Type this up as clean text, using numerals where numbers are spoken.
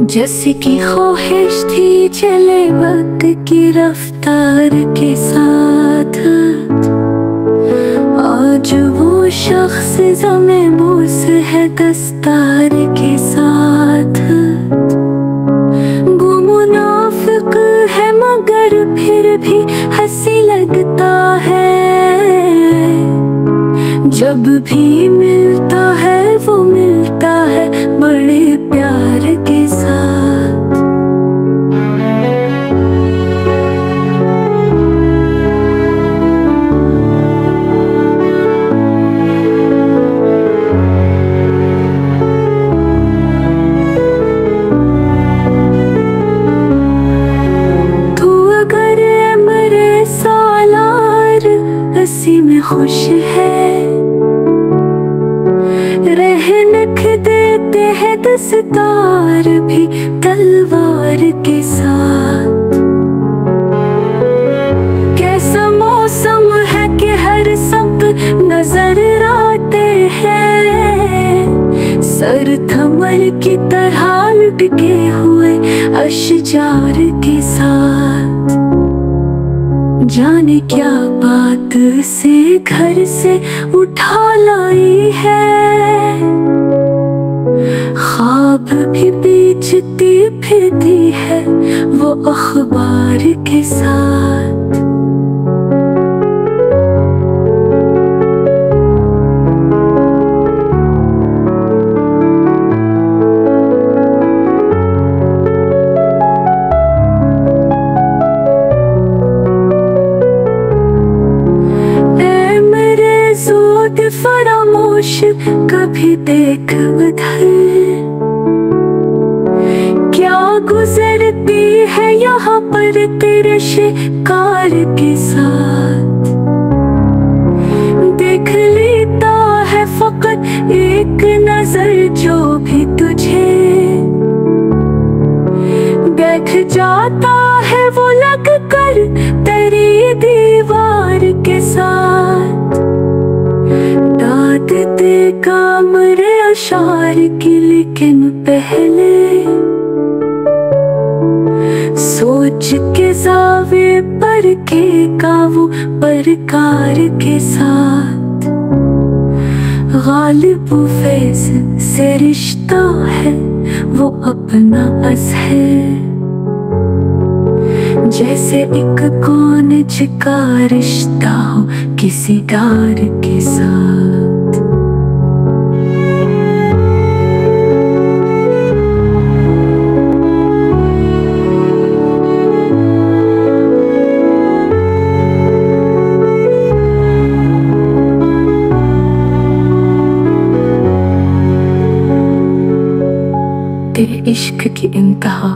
जैसे की ख्वाहिश थी चले वक्त की रफ्तार के साथ, आज वो शख्स ज़मे बोस है दस्तार के साथ। वो मुनाफिक है मगर फिर भी हंसी लगता है, जब भी मिलता है वो मिलता है बड़े प्यार के साथ। तू अगर मेरे सालार हंसी में खुश है, रहनक देते हैं दस्तार भी तलवार के साथ। कैसा मौसम है कि हर सब नजर आते हैं, सर थमल की तरह लुढ़के हुए अशजार के साथ। जाने क्या बात से घर से उठा लाई है, ख्वाब भी बेचती फिरती है वो अखबार के साथ। फरामोश कभी देख उधर, क्या गुजरती है यहाँ पर तेरे शिकार के साथ। देख लेता है फकत एक नजर जो भी तुझे, बैठ जाता है वो लग कर तेरी दीवार के साथ। दाद दे काम रे अशार की, लेकिन पहले सोच के जावे पर के काबू परकार के साथ। गालिब फैज से रिश्ता है वो अपना अस है, जैसे एक कौनज का रिश्ता हो किसी डार के साथ। तेरे इश्क की इंतहा